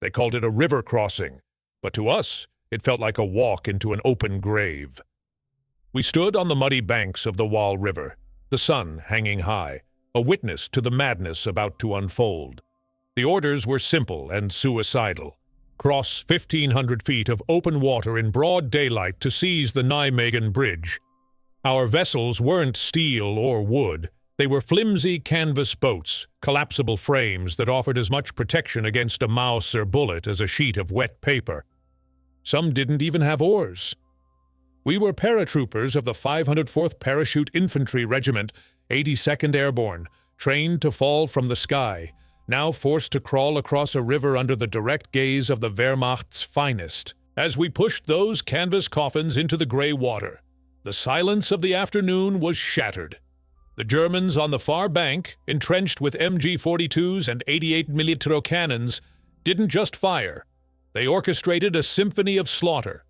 They called it a river crossing, but to us, it felt like a walk into an open grave. We stood on the muddy banks of the Waal River, the sun hanging high, a witness to the madness about to unfold. The orders were simple and suicidal. Cross 1,500 feet of open water in broad daylight to seize the Nijmegen bridge. Our vessels weren't steel or wood. They were flimsy canvas boats, collapsible frames that offered as much protection against a mouse or bullet as a sheet of wet paper. Some didn't even have oars. We were paratroopers of the 504th Parachute Infantry Regiment, 82nd Airborne, trained to fall from the sky, now forced to crawl across a river under the direct gaze of the Wehrmacht's finest. As we pushed those canvas coffins into the gray water, the silence of the afternoon was shattered. The Germans on the far bank, entrenched with MG-42s and 88mm cannons, didn't just fire. They orchestrated a symphony of slaughter.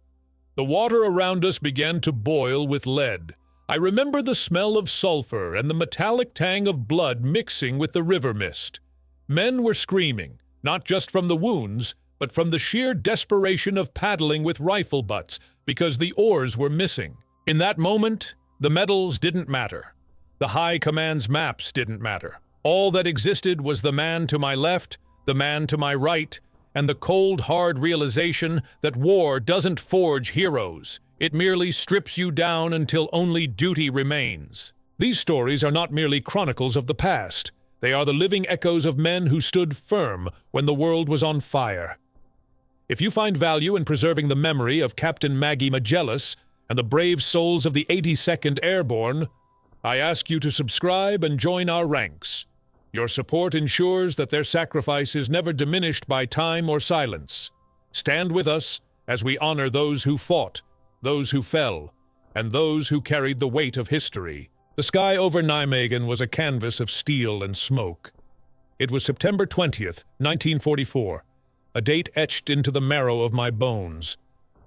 The water around us began to boil with lead. I remember the smell of sulfur and the metallic tang of blood mixing with the river mist. Men were screaming, not just from the wounds, but from the sheer desperation of paddling with rifle butts because the oars were missing. In that moment, the medals didn't matter. The High Command's maps didn't matter. All that existed was the man to my left, the man to my right, and the cold, hard realization that war doesn't forge heroes. It merely strips you down until only duty remains. These stories are not merely chronicles of the past. They are the living echoes of men who stood firm when the world was on fire. If you find value in preserving the memory of Captain Maggie Megellas and the brave souls of the 82nd Airborne, I ask you to subscribe and join our ranks. Your support ensures that their sacrifice is never diminished by time or silence. Stand with us as we honor those who fought, those who fell, and those who carried the weight of history. The sky over Nijmegen was a canvas of steel and smoke. It was September 20th, 1944, a date etched into the marrow of my bones.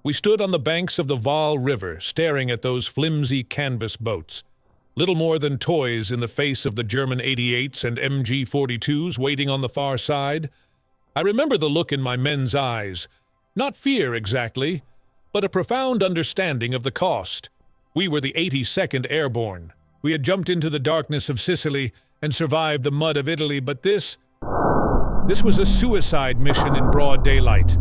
We stood on the banks of the Waal River, staring at those flimsy canvas boats, little more than toys in the face of the German 88s and MG-42s waiting on the far side. I remember the look in my men's eyes, not fear exactly, but a profound understanding of the cost. We were the 82nd Airborne. We had jumped into the darkness of Sicily and survived the mud of Italy, but this was a suicide mission in broad daylight.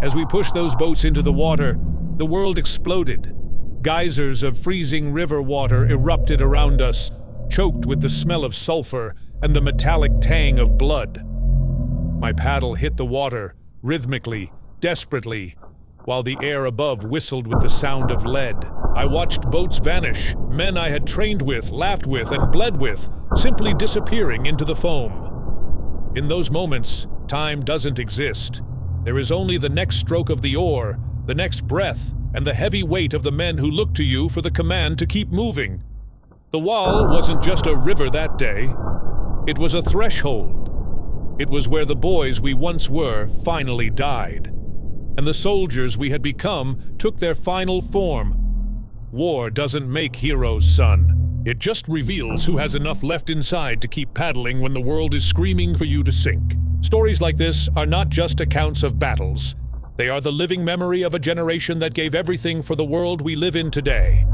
As we pushed those boats into the water, the world exploded. Geysers of freezing river water erupted around us, choked with the smell of sulfur and the metallic tang of blood. My paddle hit the water, rhythmically, desperately, while the air above whistled with the sound of lead. I watched boats vanish, men I had trained with, laughed with, and bled with, simply disappearing into the foam. In those moments, time doesn't exist. There is only the next stroke of the oar, the next breath, and the heavy weight of the men who look to you for the command to keep moving. The Waal wasn't just a river that day. It was a threshold. It was where the boys we once were finally died, and the soldiers we had become took their final form. War doesn't make heroes, son. It just reveals who has enough left inside to keep paddling when the world is screaming for you to sink. Stories like this are not just accounts of battles. They are the living memory of a generation that gave everything for the world we live in today.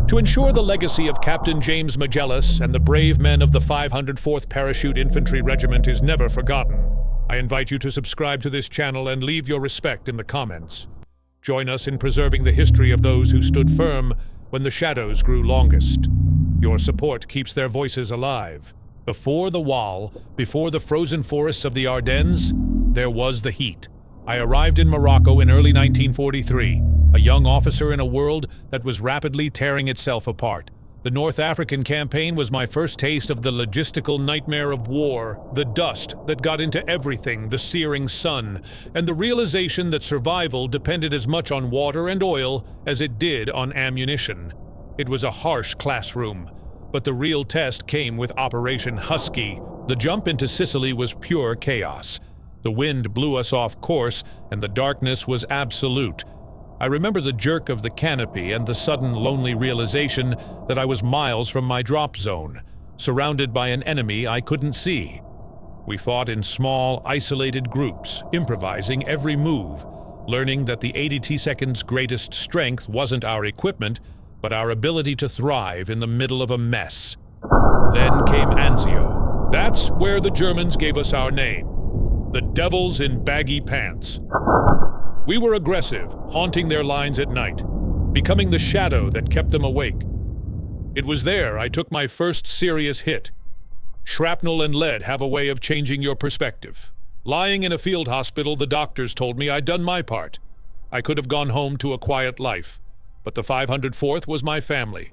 To ensure the legacy of Captain James Megellas and the brave men of the 504th Parachute Infantry Regiment is never forgotten, I invite you to subscribe to this channel and leave your respect in the comments. Join us in preserving the history of those who stood firm when the shadows grew longest. Your support keeps their voices alive. Before the Waal, before the frozen forests of the Ardennes, there was the heat. I arrived in Morocco in early 1943, a young officer in a world that was rapidly tearing itself apart. The North African campaign was my first taste of the logistical nightmare of war, the dust that got into everything, the searing sun, and the realization that survival depended as much on water and oil as it did on ammunition. It was a harsh classroom, but the real test came with Operation Husky. The jump into Sicily was pure chaos. The wind blew us off course, and the darkness was absolute. I remember the jerk of the canopy and the sudden lonely realization that I was miles from my drop zone, surrounded by an enemy I couldn't see. We fought in small, isolated groups, improvising every move, learning that the 82nd's greatest strength wasn't our equipment, but our ability to thrive in the middle of a mess. Then came Anzio. That's where the Germans gave us our name. The Devils in Baggy Pants. We were aggressive, haunting their lines at night, becoming the shadow that kept them awake. It was there I took my first serious hit. Shrapnel and lead have a way of changing your perspective. Lying in a field hospital, the doctors told me I'd done my part. I could have gone home to a quiet life, but the 504th was my family.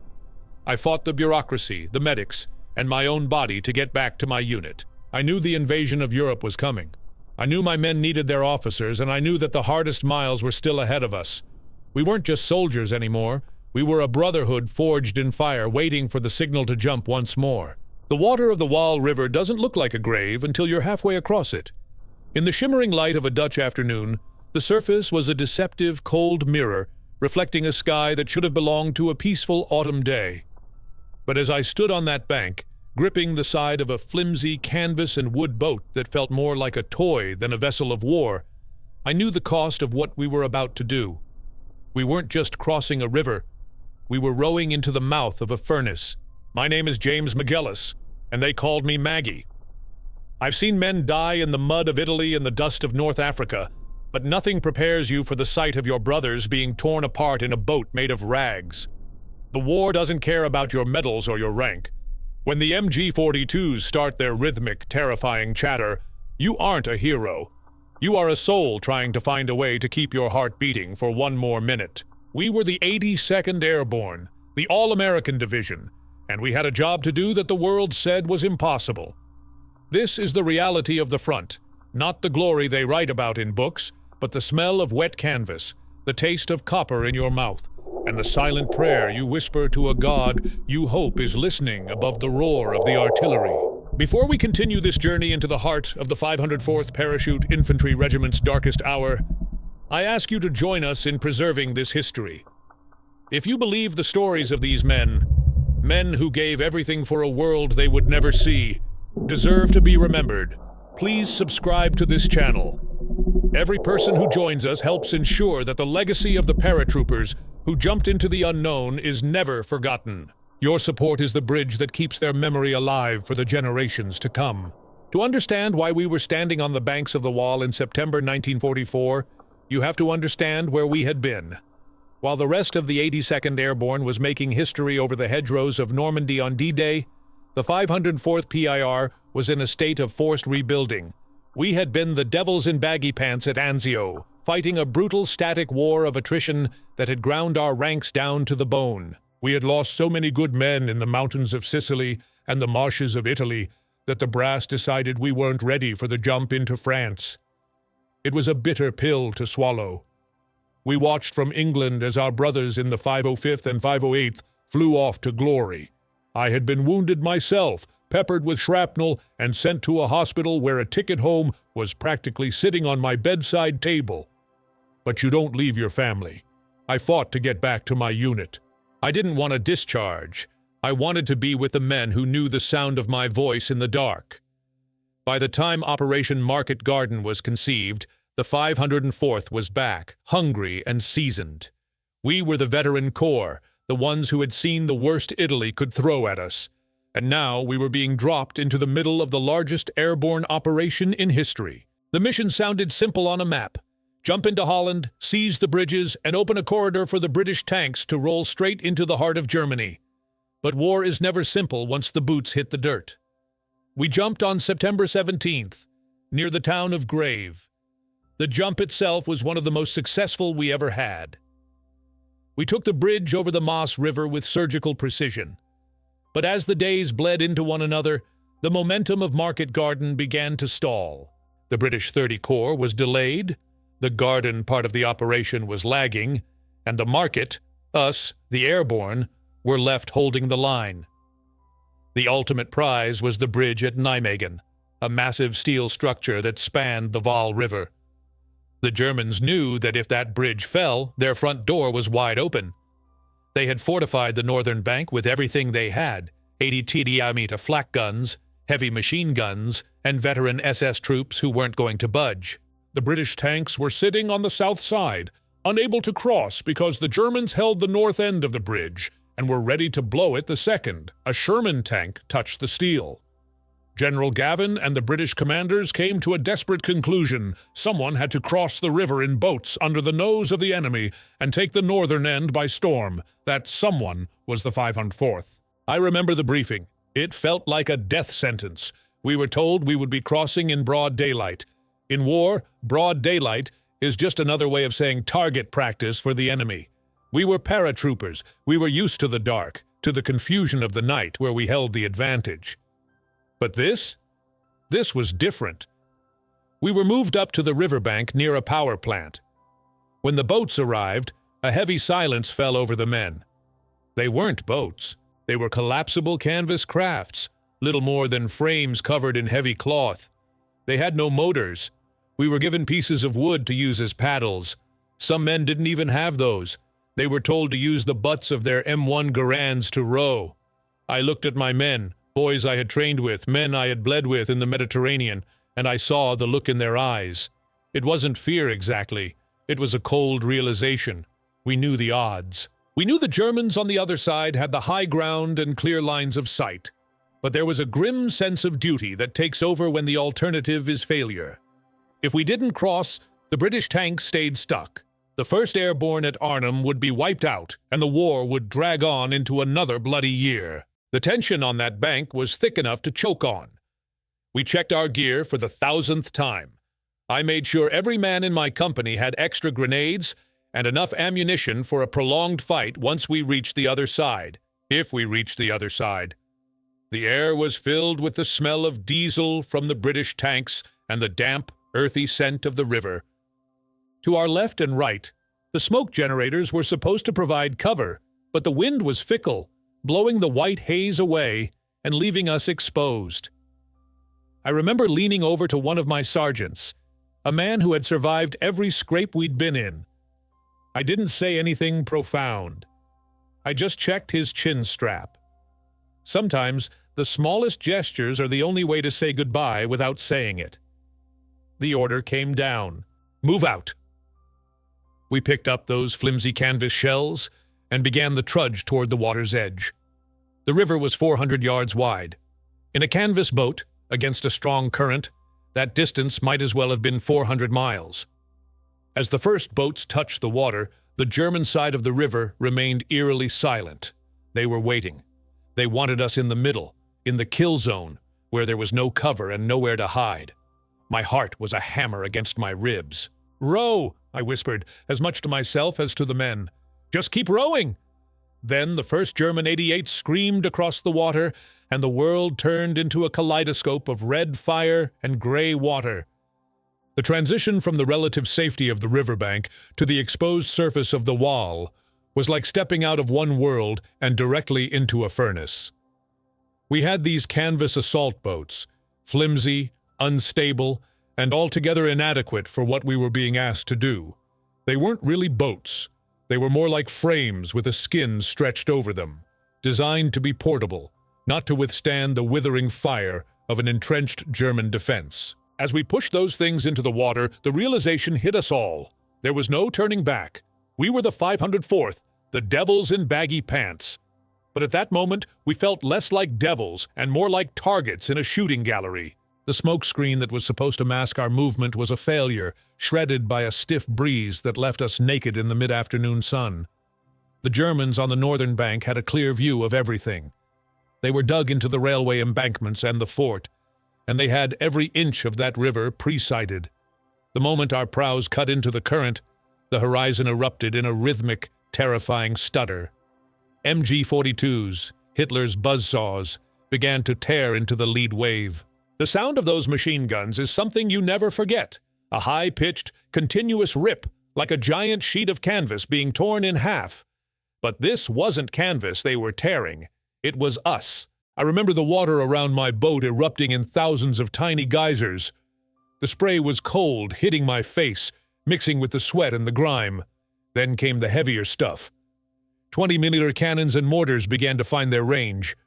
I fought the bureaucracy, the medics, and my own body to get back to my unit. I knew the invasion of Europe was coming. I knew my men needed their officers, and I knew that the hardest miles were still ahead of us. We weren't just soldiers anymore. We were a brotherhood forged in fire, waiting for the signal to jump once more. The water of the Waal River doesn't look like a grave until you're halfway across it. In the shimmering light of a Dutch afternoon, the surface was a deceptive, cold mirror, reflecting a sky that should have belonged to a peaceful autumn day. But as I stood on that bank, gripping the side of a flimsy canvas and wood boat that felt more like a toy than a vessel of war, I knew the cost of what we were about to do. We weren't just crossing a river. We were rowing into the mouth of a furnace. My name is James Megellas, and they called me Maggie. I've seen men die in the mud of Italy and the dust of North Africa, but nothing prepares you for the sight of your brothers being torn apart in a boat made of rags. The war doesn't care about your medals or your rank. When the MG-42s start their rhythmic, terrifying chatter, you aren't a hero. You are a soul trying to find a way to keep your heart beating for one more minute. We were the 82nd Airborne, the All-American Division, and we had a job to do that the world said was impossible. This is the reality of the front, not the glory they write about in books, but the smell of wet canvas, the taste of copper in your mouth, and the silent prayer you whisper to a God you hope is listening above the roar of the artillery. Before we continue this journey into the heart of the 504th Parachute Infantry Regiment's darkest hour, I ask you to join us in preserving this history. If you believe the stories of these men, men who gave everything for a world they would never see, deserve to be remembered, please subscribe to this channel. Every person who joins us helps ensure that the legacy of the paratroopers who jumped into the unknown is never forgotten. Your support is the bridge that keeps their memory alive for the generations to come. To understand why we were standing on the banks of the Waal in September 1944, you have to understand where we had been. While the rest of the 82nd Airborne was making history over the hedgerows of Normandy on D-Day, the 504th PIR was in a state of forced rebuilding. We had been the devils in baggy pants at Anzio, fighting a brutal static war of attrition that had ground our ranks down to the bone. We had lost so many good men in the mountains of Sicily and the marshes of Italy that the brass decided we weren't ready for the jump into France. It was a bitter pill to swallow. We watched from England as our brothers in the 505th and 508th flew off to glory. I had been wounded myself, peppered with shrapnel, and sent to a hospital where a ticket home was practically sitting on my bedside table. But you don't leave your family. I fought to get back to my unit. I didn't want a discharge. I wanted to be with the men who knew the sound of my voice in the dark. By the time Operation Market Garden was conceived, the 504th was back, hungry and seasoned. We were the veteran corps, the ones who had seen the worst Italy could throw at us. And now we were being dropped into the middle of the largest airborne operation in history. The mission sounded simple on a map. Jump into Holland, seize the bridges, and open a corridor for the British tanks to roll straight into the heart of Germany. But war is never simple once the boots hit the dirt. We jumped on September 17th, near the town of Grave. The jump itself was one of the most successful we ever had. We took the bridge over the Waal River with surgical precision. But as the days bled into one another, the momentum of Market Garden began to stall. The British 30 Corps was delayed, the Garden part of the operation was lagging, and the Market, us, the Airborne, were left holding the line. The ultimate prize was the bridge at Nijmegen, a massive steel structure that spanned the Waal River. The Germans knew that if that bridge fell, their front door was wide open. They had fortified the northern bank with everything they had, 80 TDI flak guns, heavy machine guns, and veteran SS troops who weren't going to budge. The British tanks were sitting on the south side, unable to cross because the Germans held the north end of the bridge and were ready to blow it the second a Sherman tank touched the steel. General Gavin and the British commanders came to a desperate conclusion. Someone had to cross the river in boats under the nose of the enemy and take the northern end by storm. That someone was the 504th. I remember the briefing. It felt like a death sentence. We were told we would be crossing in broad daylight. In war, broad daylight is just another way of saying target practice for the enemy. We were paratroopers. We were used to the dark, to the confusion of the night where we held the advantage. But this was different. We were moved up to the riverbank near a power plant. When the boats arrived, a heavy silence fell over the men. They weren't boats. They were collapsible canvas crafts, little more than frames covered in heavy cloth. They had no motors. We were given pieces of wood to use as paddles. Some men didn't even have those. They were told to use the butts of their M1 Garands to row. I looked at my men, boys I had trained with, men I had bled with in the Mediterranean, and I saw the look in their eyes. It wasn't fear exactly. It was a cold realization. We knew the odds. We knew the Germans on the other side had the high ground and clear lines of sight. But there was a grim sense of duty that takes over when the alternative is failure. If we didn't cross, the British tanks stayed stuck. The 1st Airborne at Arnhem would be wiped out, and the war would drag on into another bloody year. The tension on that bank was thick enough to choke on. We checked our gear for the 1,000th time. I made sure every man in my company had extra grenades and enough ammunition for a prolonged fight once we reached the other side, if we reached the other side. The air was filled with the smell of diesel from the British tanks and the damp, earthy scent of the river. To our left and right, the smoke generators were supposed to provide cover, but the wind was fickle, blowing the white haze away and leaving us exposed. I remember leaning over to one of my sergeants, a man who had survived every scrape we'd been in. I didn't say anything profound. I just checked his chin strap. Sometimes, the smallest gestures are the only way to say goodbye without saying it. The order came down. Move out. We picked up those flimsy canvas shells and began the trudge toward the water's edge. The river was 400 yards wide. In a canvas boat, against a strong current, that distance might as well have been 400 miles. As the first boats touched the water, the German side of the river remained eerily silent. They were waiting. They wanted us in the middle, in the kill zone, where there was no cover and nowhere to hide. My heart was a hammer against my ribs. "Row," I whispered, as much to myself as to the men. "Just keep rowing!" Then the first German 88 screamed across the water, and the world turned into a kaleidoscope of red fire and gray water. The transition from the relative safety of the riverbank to the exposed surface of the Waal was like stepping out of one world and directly into a furnace. We had these canvas assault boats, flimsy, unstable, and altogether inadequate for what we were being asked to do. They weren't really boats. They were more like frames with a skin stretched over them, designed to be portable, not to withstand the withering fire of an entrenched German defense. As we pushed those things into the water, the realization hit us all. There was no turning back. We were the 504th, the devils in baggy pants. But at that moment, we felt less like devils and more like targets in a shooting gallery. The smoke screen that was supposed to mask our movement was a failure, shredded by a stiff breeze that left us naked in the mid-afternoon sun. The Germans on the northern bank had a clear view of everything. They were dug into the railway embankments and the fort, and they had every inch of that river pre-sighted. The moment our prows cut into the current, the horizon erupted in a rhythmic, terrifying stutter. MG-42s, Hitler's buzzsaws, began to tear into the lead wave. The sound of those machine guns is something you never forget. A high-pitched, continuous rip, like a giant sheet of canvas being torn in half. But this wasn't canvas they were tearing. It was us. I remember the water around my boat erupting in thousands of tiny geysers. The spray was cold, hitting my face, mixing with the sweat and the grime. Then came the heavier stuff. 20mm cannons and mortars began to find their range.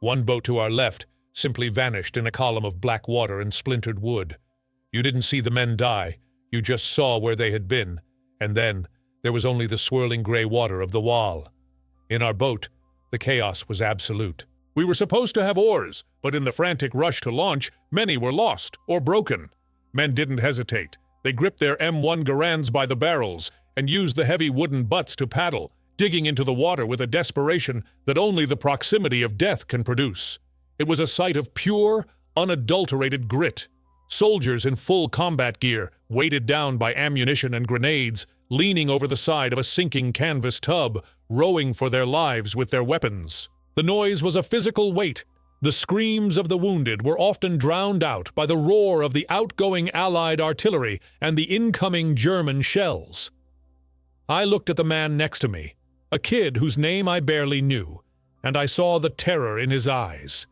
One boat to our left, simply vanished in a column of black water and splintered wood. You didn't see the men die, you just saw where they had been, and then there was only the swirling gray water of the Waal. In our boat, the chaos was absolute. We were supposed to have oars, but in the frantic rush to launch, many were lost or broken. Men didn't hesitate. They gripped their M1 Garands by the barrels and used the heavy wooden butts to paddle, digging into the water with a desperation that only the proximity of death can produce. It was a sight of pure, unadulterated grit. Soldiers in full combat gear, weighted down by ammunition and grenades, leaning over the side of a sinking canvas tub, rowing for their lives with their weapons. The noise was a physical weight. The screams of the wounded were often drowned out by the roar of the outgoing Allied artillery and the incoming German shells. I looked at the man next to me, a kid whose name I barely knew, and I saw the terror in his eyes.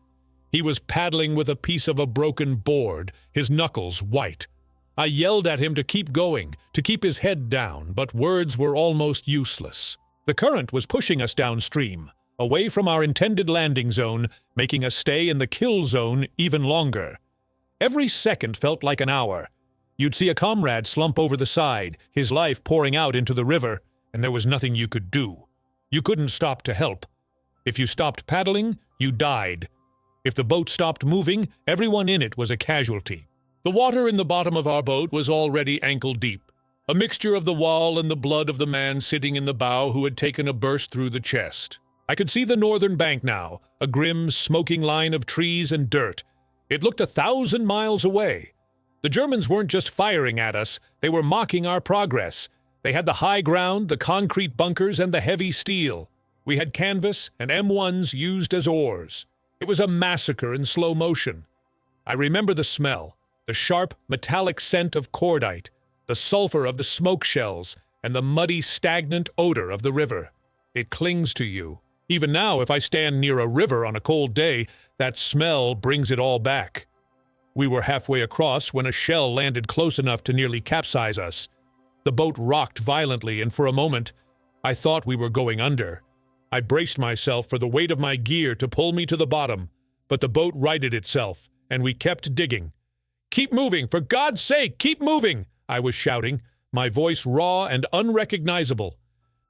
He was paddling with a piece of a broken board, his knuckles white. I yelled at him to keep going, to keep his head down, but words were almost useless. The current was pushing us downstream, away from our intended landing zone, making us stay in the kill zone even longer. Every second felt like an hour. You'd see a comrade slump over the side, his life pouring out into the river, and there was nothing you could do. You couldn't stop to help. If you stopped paddling, you died. If the boat stopped moving, everyone in it was a casualty. The water in the bottom of our boat was already ankle-deep, a mixture of the Waal and the blood of the man sitting in the bow who had taken a burst through the chest. I could see the northern bank now, a grim, smoking line of trees and dirt. It looked 1,000 miles away. The Germans weren't just firing at us, they were mocking our progress. They had the high ground, the concrete bunkers, and the heavy steel. We had canvas and M1s used as oars. It was a massacre in slow motion. I remember the smell, the sharp, metallic scent of cordite, the sulfur of the smoke shells, and the muddy, stagnant odor of the river. It clings to you. Even now, if I stand near a river on a cold day, that smell brings it all back. We were halfway across when a shell landed close enough to nearly capsize us. The boat rocked violently, and for a moment, I thought we were going under. I braced myself for the weight of my gear to pull me to the bottom, but the boat righted itself, and we kept digging. "Keep moving! For God's sake, keep moving!" I was shouting, my voice raw and unrecognizable.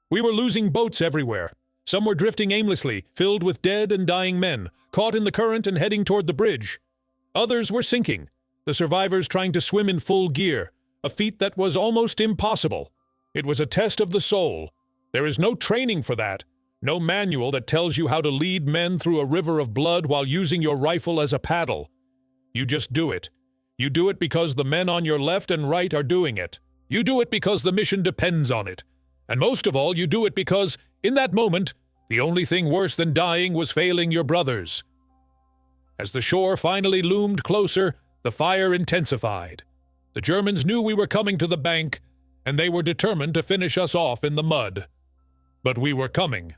We were losing boats everywhere. Some were drifting aimlessly, filled with dead and dying men, caught in the current and heading toward the bridge. Others were sinking, the survivors trying to swim in full gear, a feat that was almost impossible. It was a test of the soul. There is no training for that. No manual that tells you how to lead men through a river of blood while using your rifle as a paddle. You just do it. You do it because the men on your left and right are doing it. You do it because the mission depends on it. And most of all, you do it because, in that moment, the only thing worse than dying was failing your brothers. As the shore finally loomed closer, the fire intensified. The Germans knew we were coming to the bank, and they were determined to finish us off in the mud. But we were coming.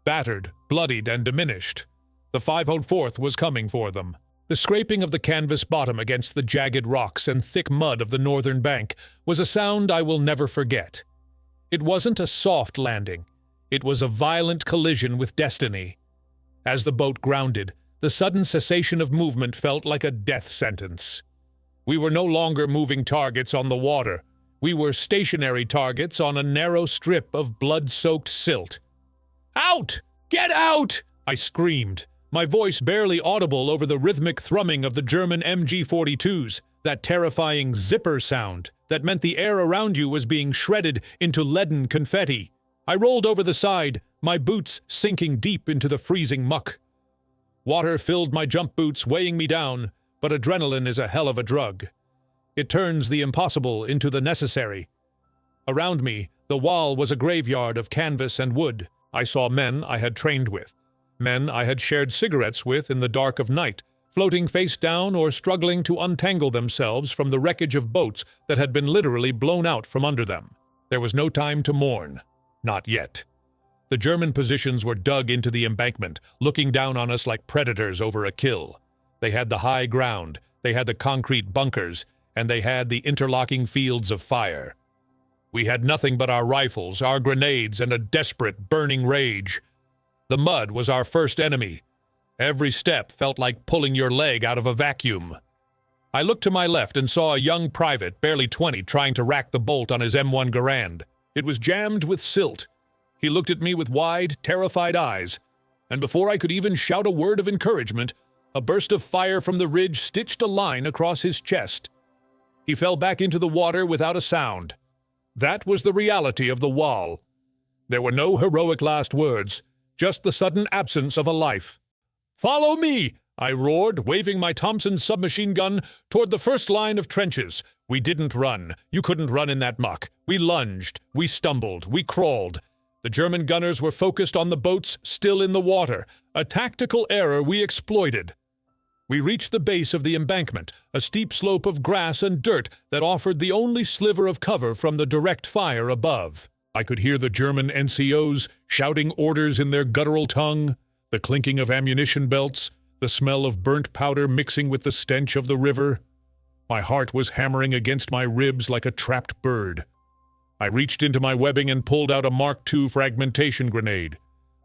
Battered, bloodied, and diminished. The 504th was coming for them. The scraping of the canvas bottom against the jagged rocks and thick mud of the northern bank was a sound I will never forget. It wasn't a soft landing. It was a violent collision with destiny. As the boat grounded, the sudden cessation of movement felt like a death sentence. We were no longer moving targets on the water. We were stationary targets on a narrow strip of blood-soaked silt. "Out! Get out!" I screamed, my voice barely audible over the rhythmic thrumming of the German MG-42s, that terrifying zipper sound that meant the air around you was being shredded into leaden confetti. I rolled over the side, my boots sinking deep into the freezing muck. Water filled my jump boots, weighing me down, but adrenaline is a hell of a drug. It turns the impossible into the necessary. Around me, the Waal was a graveyard of canvas and wood. I saw men I had trained with, men I had shared cigarettes with in the dark of night, floating face down or struggling to untangle themselves from the wreckage of boats that had been literally blown out from under them. There was no time to mourn. Not yet. The German positions were dug into the embankment, looking down on us like predators over a kill. They had the high ground, they had the concrete bunkers, and they had the interlocking fields of fire. We had nothing but our rifles, our grenades, and a desperate, burning rage. The mud was our first enemy. Every step felt like pulling your leg out of a vacuum. I looked to my left and saw a young private, barely 20, trying to rack the bolt on his M1 Garand. It was jammed with silt. He looked at me with wide, terrified eyes, and before I could even shout a word of encouragement, a burst of fire from the ridge stitched a line across his chest. He fell back into the water without a sound. That was the reality of the Waal. There were no heroic last words, just the sudden absence of a life. "Follow me!" I roared, waving my Thompson submachine gun toward the first line of trenches. We didn't run. You couldn't run in that muck. We lunged. We stumbled. We crawled. The German gunners were focused on the boats still in the water, a tactical error we exploited. We reached the base of the embankment, a steep slope of grass and dirt that offered the only sliver of cover from the direct fire above. I could hear the German NCOs shouting orders in their guttural tongue, the clinking of ammunition belts, the smell of burnt powder mixing with the stench of the river. My heart was hammering against my ribs like a trapped bird. I reached into my webbing and pulled out a Mark II fragmentation grenade.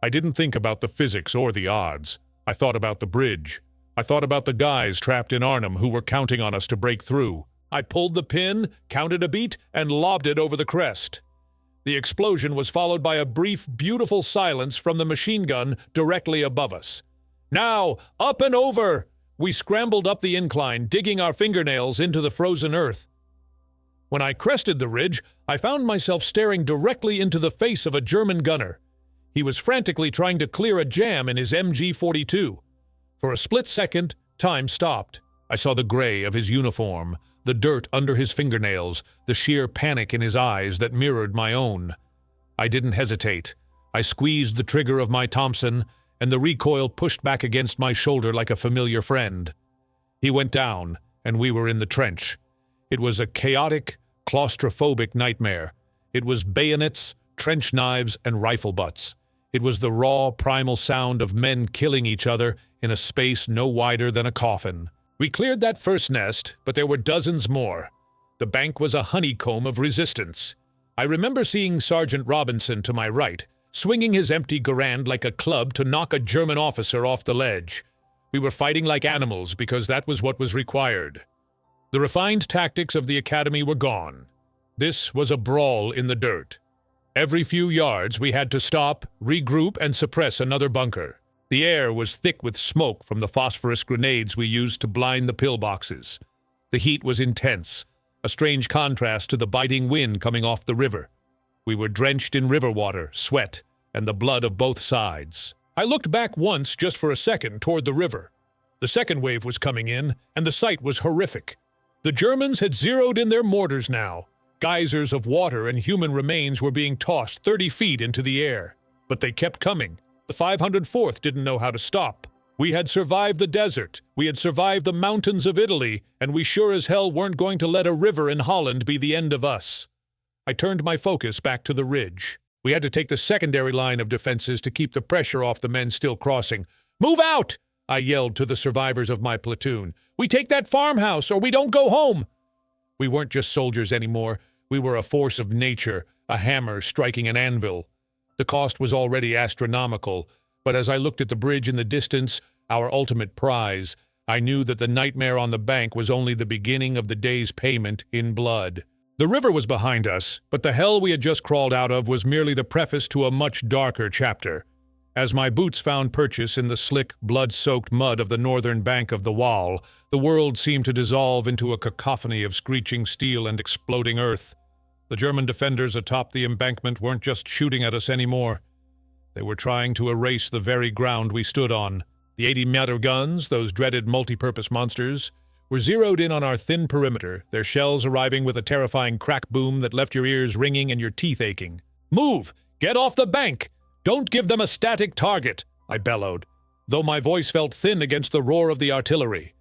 I didn't think about the physics or the odds. I thought about the bridge. I thought about the guys trapped in Arnhem who were counting on us to break through. I pulled the pin, counted a beat, and lobbed it over the crest. The explosion was followed by a brief, beautiful silence from the machine gun directly above us. "Now, up and over!" We scrambled up the incline, digging our fingernails into the frozen earth. When I crested the ridge, I found myself staring directly into the face of a German gunner. He was frantically trying to clear a jam in his MG-42. For a split second, time stopped. I saw the gray of his uniform, the dirt under his fingernails, the sheer panic in his eyes that mirrored my own. I didn't hesitate. I squeezed the trigger of my Thompson, and the recoil pushed back against my shoulder like a familiar friend. He went down, and we were in the trench. It was a chaotic, claustrophobic nightmare. It was bayonets, trench knives, and rifle butts. It was the raw, primal sound of men killing each other in a space no wider than a coffin. We cleared that first nest, but there were dozens more. The bank was a honeycomb of resistance. I remember seeing Sergeant Robinson to my right, swinging his empty Garand like a club to knock a German officer off the ledge. We were fighting like animals because that was what was required. The refined tactics of the academy were gone. This was a brawl in the dirt. Every few yards we had to stop, regroup, and suppress another bunker. The air was thick with smoke from the phosphorus grenades we used to blind the pillboxes. The heat was intense, a strange contrast to the biting wind coming off the river. We were drenched in river water, sweat, and the blood of both sides. I looked back once just for a second toward the river. The second wave was coming in, and the sight was horrific. The Germans had zeroed in their mortars now. Geysers of water and human remains were being tossed 30 feet into the air. But they kept coming. The 504th didn't know how to stop. We had survived the desert. We had survived the mountains of Italy, and we sure as hell weren't going to let a river in Holland be the end of us. I turned my focus back to the ridge. We had to take the secondary line of defenses to keep the pressure off the men still crossing. "Move out!" I yelled to the survivors of my platoon. "We take that farmhouse, or we don't go home!" We weren't just soldiers anymore. We were a force of nature, a hammer striking an anvil. The cost was already astronomical, but as I looked at the bridge in the distance, our ultimate prize, I knew that the nightmare on the bank was only the beginning of the day's payment in blood. The river was behind us, but the hell we had just crawled out of was merely the preface to a much darker chapter. As my boots found purchase in the slick, blood-soaked mud of the northern bank of the Waal, the world seemed to dissolve into a cacophony of screeching steel and exploding earth. The German defenders atop the embankment weren't just shooting at us anymore. They were trying to erase the very ground we stood on. The 80-meter guns, those dreaded multi-purpose monsters, were zeroed in on our thin perimeter, their shells arriving with a terrifying crack boom that left your ears ringing and your teeth aching. "Move! Get off the bank! Don't give them a static target!" I bellowed, though my voice felt thin against the roar of the artillery.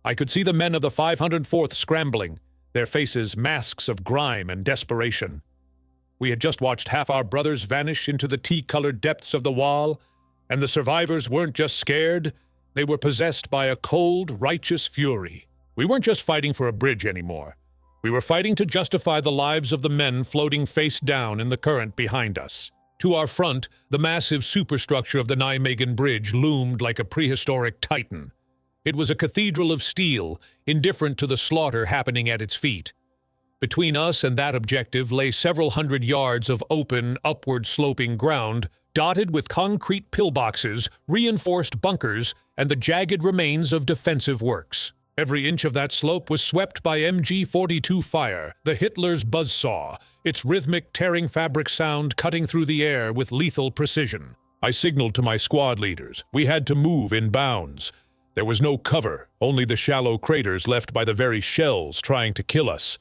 I could see the men of the 504th scrambling, their faces masks of grime and desperation. We had just watched half our brothers vanish into the tea-colored depths of the Waal, and the survivors weren't just scared, they were possessed by a cold, righteous fury. We weren't just fighting for a bridge anymore. We were fighting to justify the lives of the men floating face down in the current behind us. To our front, the massive superstructure of the Nijmegen Bridge loomed like a prehistoric titan. It was a cathedral of steel, indifferent to the slaughter happening at its feet. Between us and that objective lay several hundred yards of open, upward-sloping ground, dotted with concrete pillboxes, reinforced bunkers, and the jagged remains of defensive works. Every inch of that slope was swept by MG-42 fire, the Hitler's buzzsaw, its rhythmic tearing fabric sound cutting through the air with lethal precision. I signaled to my squad leaders. We had to move in bounds. There was no cover, only the shallow craters left by the very shells trying to kill us.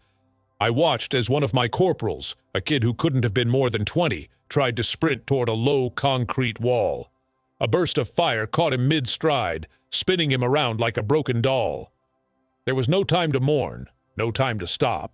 I watched as one of my corporals, a kid who couldn't have been more than 20, tried to sprint toward a low concrete wall. A burst of fire caught him mid-stride, spinning him around like a broken doll. There was no time to mourn, no time to stop.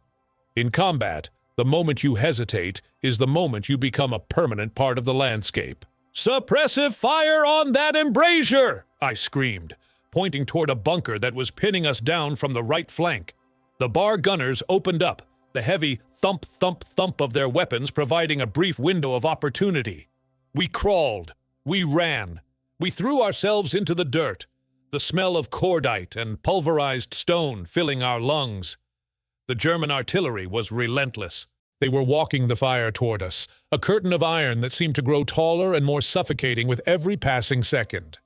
In combat, the moment you hesitate is the moment you become a permanent part of the landscape. "Suppressive fire on that embrasure!" I screamed, pointing toward a bunker that was pinning us down from the right flank. The bar gunners opened up, the heavy thump, thump, thump of their weapons providing a brief window of opportunity. We crawled. We ran. We threw ourselves into the dirt, the smell of cordite and pulverized stone filling our lungs. The German artillery was relentless. They were walking the fire toward us, a curtain of iron that seemed to grow taller and more suffocating with every passing second.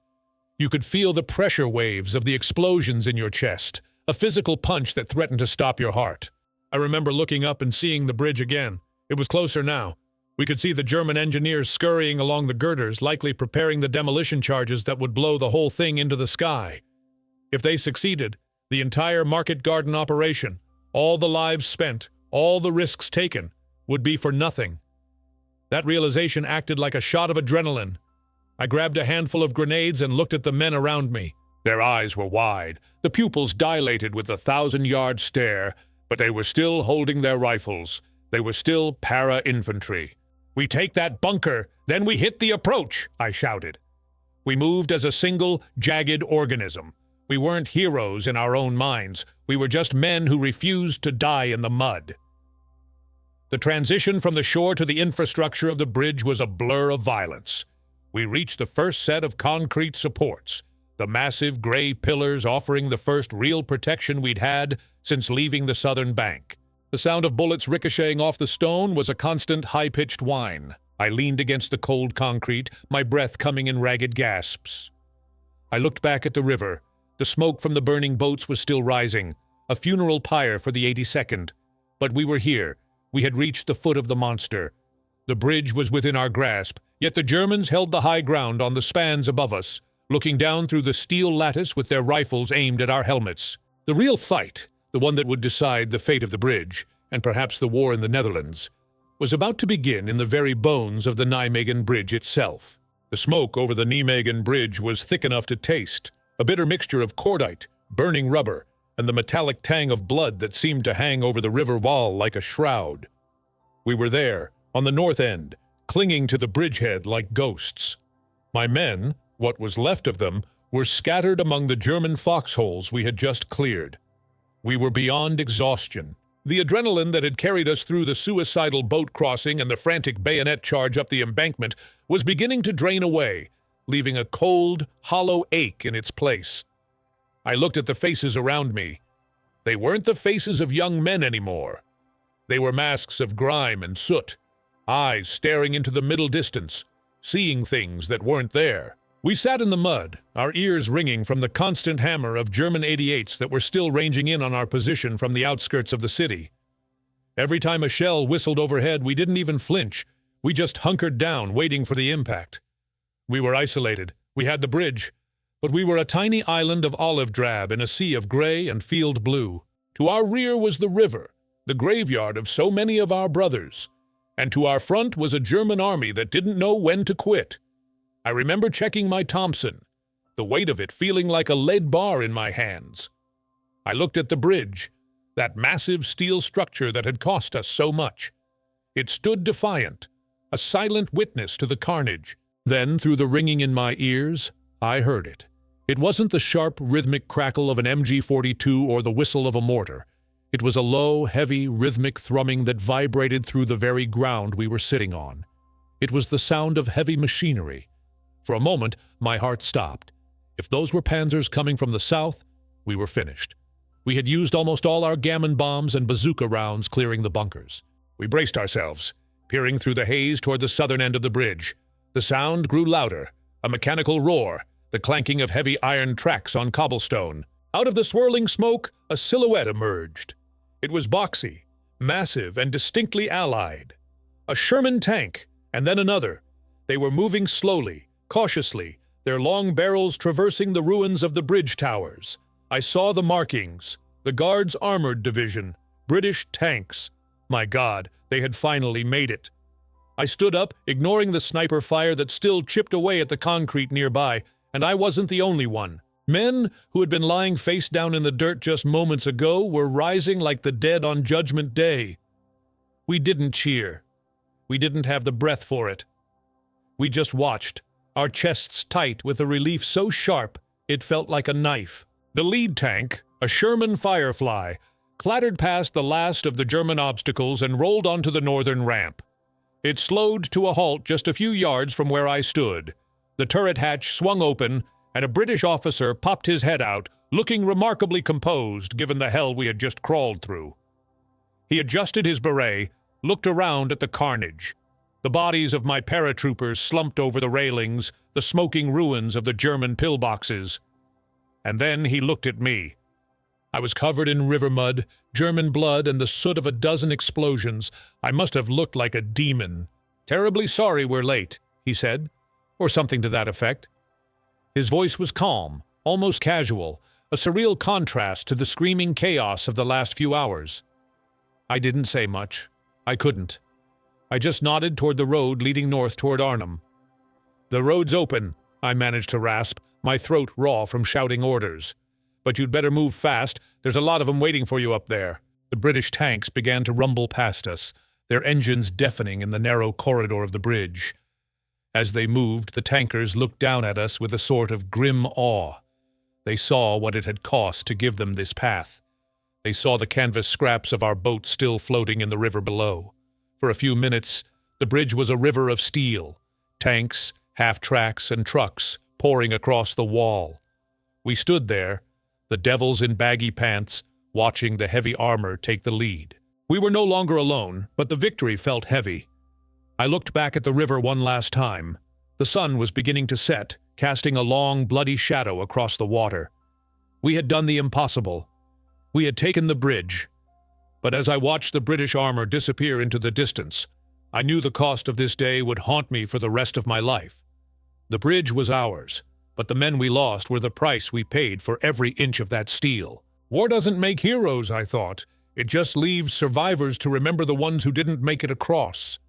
You could feel the pressure waves of the explosions in your chest, a physical punch that threatened to stop your heart. I remember looking up and seeing the bridge again. It was closer now. We could see the German engineers scurrying along the girders, likely preparing the demolition charges that would blow the whole thing into the sky. If they succeeded, the entire market garden operation, all the lives spent, all the risks taken, would be for nothing. That realization acted like a shot of adrenaline. I grabbed a handful of grenades and looked at the men around me. Their eyes were wide, the pupils dilated with the 1,000-yard stare, but they were still holding their rifles. They were still para-infantry. "We take that bunker, then we hit the approach," I shouted. We moved as a single, jagged organism. We weren't heroes in our own minds. We were just men who refused to die in the mud. The transition from the shore to the infrastructure of the bridge was a blur of violence. We reached the first set of concrete supports, the massive gray pillars offering the first real protection we'd had since leaving the southern bank. The sound of bullets ricocheting off the stone was a constant high-pitched whine. I leaned against the cold concrete, my breath coming in ragged gasps. I looked back at the river. The smoke from the burning boats was still rising, a funeral pyre for the 82nd. But we were here. We had reached the foot of the monster. The bridge was within our grasp, yet the Germans held the high ground on the spans above us, looking down through the steel lattice with their rifles aimed at our helmets. The real fight, the one that would decide the fate of the bridge, and perhaps the war in the Netherlands, was about to begin in the very bones of the Nijmegen Bridge itself. The smoke over the Nijmegen Bridge was thick enough to taste, a bitter mixture of cordite, burning rubber, and the metallic tang of blood that seemed to hang over the river Waal like a shroud. We were there, on the north end, clinging to the bridgehead like ghosts. My men, what was left of them, were scattered among the German foxholes we had just cleared. We were beyond exhaustion. The adrenaline that had carried us through the suicidal boat crossing and the frantic bayonet charge up the embankment was beginning to drain away, leaving a cold, hollow ache in its place. I looked at the faces around me. They weren't the faces of young men anymore. They were masks of grime and soot, eyes staring into the middle distance, seeing things that weren't there. We sat in the mud, our ears ringing from the constant hammer of German 88s that were still ranging in on our position from the outskirts of the city. Every time a shell whistled overhead, we didn't even flinch. We just hunkered down, waiting for the impact. We were isolated. We had the bridge. But we were a tiny island of olive drab in a sea of gray and field blue. To our rear was the river, the graveyard of so many of our brothers. And to our front was a German army that didn't know when to quit. I remember checking my Thompson, the weight of it feeling like a lead bar in my hands. I looked at the bridge, that massive steel structure that had cost us so much. It stood defiant, a silent witness to the carnage. Then, through the ringing in my ears, I heard it. It wasn't the sharp, rhythmic crackle of an MG-42 or the whistle of a mortar. It was a low, heavy, rhythmic thrumming that vibrated through the very ground we were sitting on. It was the sound of heavy machinery. For a moment, my heart stopped. If those were panzers coming from the south, we were finished. We had used almost all our gammon bombs and bazooka rounds clearing the bunkers. We braced ourselves, peering through the haze toward the southern end of the bridge. The sound grew louder, a mechanical roar, the clanking of heavy iron tracks on cobblestone. Out of the swirling smoke, a silhouette emerged. It was boxy, massive, and distinctly allied. A Sherman tank, and then another. They were moving slowly, cautiously, their long barrels traversing the ruins of the bridge towers. I saw the markings, the Guards' Armored Division, British tanks. My God, they had finally made it. I stood up, ignoring the sniper fire that still chipped away at the concrete nearby, and I wasn't the only one. Men who had been lying face down in the dirt just moments ago were rising like the dead on Judgment Day. We didn't cheer. We didn't have the breath for it. We just watched, our chests tight with a relief so sharp it felt like a knife. The lead tank, a Sherman Firefly, clattered past the last of the German obstacles and rolled onto the northern ramp. It slowed to a halt just a few yards from where I stood. The turret hatch swung open, and a British officer popped his head out, looking remarkably composed given the hell we had just crawled through. He adjusted his beret, looked around at the carnage. The bodies of my paratroopers slumped over the railings, the smoking ruins of the German pillboxes. And then he looked at me. I was covered in river mud, German blood, and the soot of a dozen explosions. I must have looked like a demon. "Terribly sorry we're late," he said, or something to that effect. His voice was calm, almost casual, a surreal contrast to the screaming chaos of the last few hours. I didn't say much. I couldn't. I just nodded toward the road leading north toward Arnhem. "The road's open," I managed to rasp, my throat raw from shouting orders. "But you'd better move fast. There's a lot of them waiting for you up there." The British tanks began to rumble past us, their engines deafening in the narrow corridor of the bridge. As they moved, the tankers looked down at us with a sort of grim awe. They saw what it had cost to give them this path. They saw the canvas scraps of our boat still floating in the river below. For a few minutes, the bridge was a river of steel, tanks, half-tracks, and trucks pouring across the wall. We stood there, the devils in baggy pants, watching the heavy armor take the lead. We were no longer alone, but the victory felt heavy. I looked back at the river one last time. The sun was beginning to set, casting a long, bloody shadow across the water. We had done the impossible. We had taken the bridge. But as I watched the British armor disappear into the distance, I knew the cost of this day would haunt me for the rest of my life. The bridge was ours, but the men we lost were the price we paid for every inch of that steel. War doesn't make heroes, I thought. It just leaves survivors to remember the ones who didn't make it across.